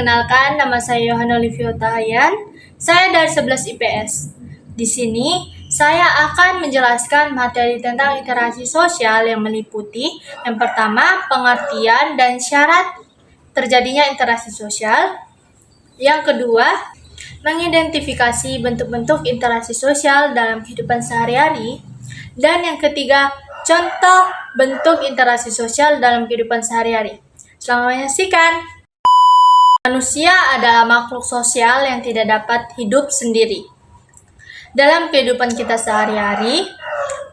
Perkenalkan, nama saya Yohana Olivia Tahayan. Saya dari 11 IPS. Di sini, saya akan menjelaskan materi tentang interaksi sosial yang meliputi yang pertama, pengertian dan syarat terjadinya interaksi sosial. Yang kedua, mengidentifikasi bentuk-bentuk interaksi sosial dalam kehidupan sehari-hari. Dan yang ketiga, contoh bentuk interaksi sosial dalam kehidupan sehari-hari. Selamat menyaksikan. Manusia adalah makhluk sosial yang tidak dapat hidup sendiri. Dalam kehidupan kita sehari-hari,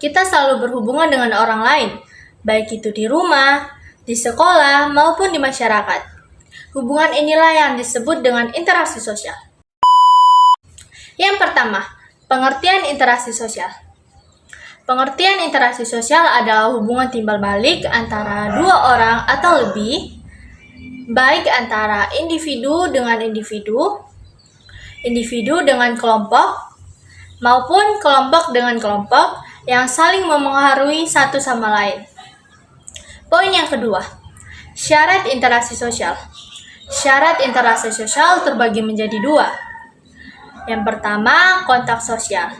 kita selalu berhubungan dengan orang lain, baik itu di rumah, di sekolah, maupun di masyarakat. Hubungan inilah yang disebut dengan interaksi sosial. Yang pertama, pengertian interaksi sosial. Pengertian interaksi sosial adalah hubungan timbal balik antara dua orang atau lebih, baik antara individu dengan individu, individu dengan kelompok, maupun kelompok dengan kelompok yang saling memengaruhi satu sama lain. Poin yang kedua, syarat interaksi sosial. Syarat interaksi sosial terbagi menjadi dua. Yang pertama, kontak sosial.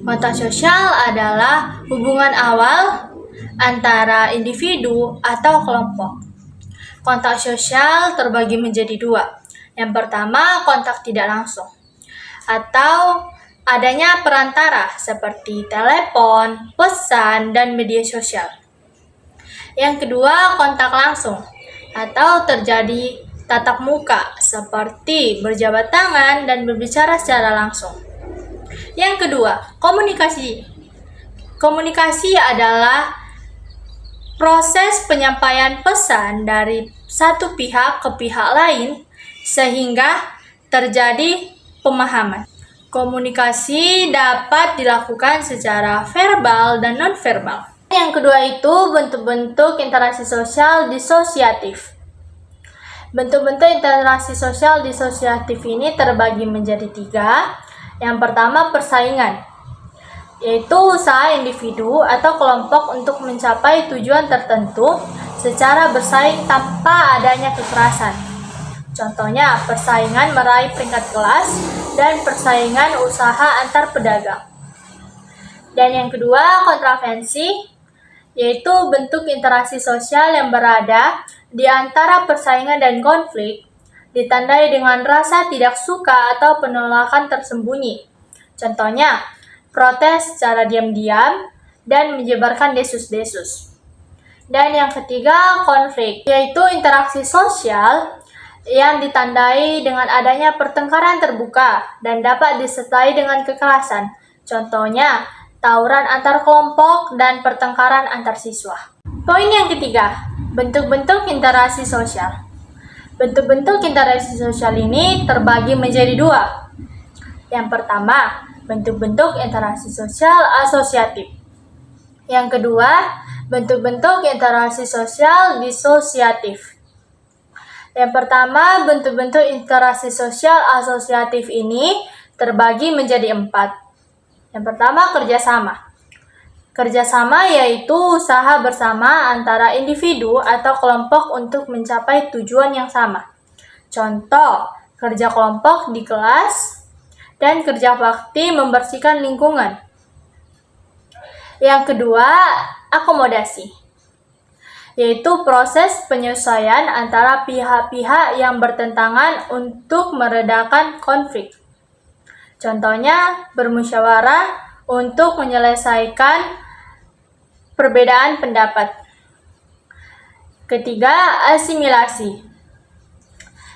Kontak sosial adalah hubungan awal antara individu atau kelompok. Kontak sosial terbagi menjadi dua. Yang pertama, kontak tidak langsung, atau adanya perantara seperti telepon, pesan, dan media sosial. Yang kedua, kontak langsung, atau terjadi tatap muka seperti berjabat tangan dan berbicara secara langsung. Yang kedua, komunikasi. Komunikasi adalah proses penyampaian pesan dari satu pihak ke pihak lain sehingga terjadi pemahaman. Komunikasi dapat dilakukan secara verbal dan non-verbal. Yang kedua itu bentuk-bentuk interaksi sosial disosiatif. Bentuk-bentuk interaksi sosial disosiatif ini terbagi menjadi tiga. Yang pertama, persaingan, yaitu usaha individu atau kelompok untuk mencapai tujuan tertentu secara bersaing tanpa adanya kekerasan. Contohnya, persaingan meraih peringkat kelas dan persaingan usaha antar pedagang. Dan yang kedua, kontravensi, yaitu bentuk interaksi sosial yang berada di antara persaingan dan konflik, ditandai dengan rasa tidak suka atau penolakan tersembunyi. Contohnya, protes secara diam-diam dan menyebarkan desus-desus. Dan yang ketiga, konflik, yaitu interaksi sosial yang ditandai dengan adanya pertengkaran terbuka dan dapat disertai dengan kekerasan. Contohnya, tawuran antar kelompok dan pertengkaran antar siswa. Poin yang ketiga, bentuk-bentuk interaksi sosial. Bentuk-bentuk interaksi sosial ini terbagi menjadi dua. Yang pertama, bentuk-bentuk interaksi sosial asosiatif. Yang kedua, bentuk-bentuk interaksi sosial disosiatif. Yang pertama, bentuk-bentuk interaksi sosial asosiatif ini terbagi menjadi 4. Yang pertama, kerjasama. Kerjasama yaitu usaha bersama antara individu atau kelompok untuk mencapai tujuan yang sama. Contoh, kerja kelompok di kelas dan kerja bakti membersihkan lingkungan. Yang kedua, akomodasi, yaitu proses penyesuaian antara pihak-pihak yang bertentangan untuk meredakan konflik. Contohnya, bermusyawarah untuk menyelesaikan perbedaan pendapat. Ketiga, asimilasi,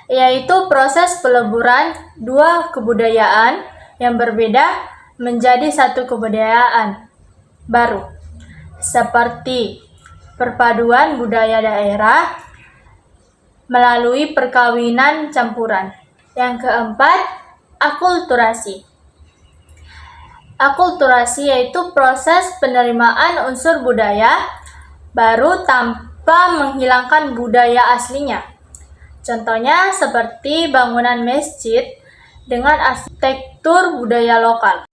yaitu proses peleburan dua kebudayaan yang berbeda menjadi satu kebudayaan baru, seperti perpaduan budaya daerah melalui perkawinan campuran. Yang keempat, akulturasi. Akulturasi yaitu proses penerimaan unsur budaya baru tanpa menghilangkan budaya aslinya. Contohnya seperti bangunan masjid dengan arsitektur budaya lokal.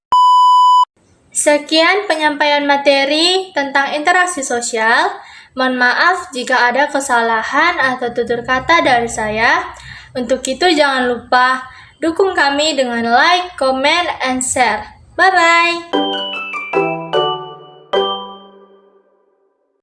Sekian penyampaian materi tentang interaksi sosial. Mohon maaf jika ada kesalahan atau tutur kata dari saya. Untuk itu jangan lupa dukung kami dengan like, comment, and share. Bye-bye!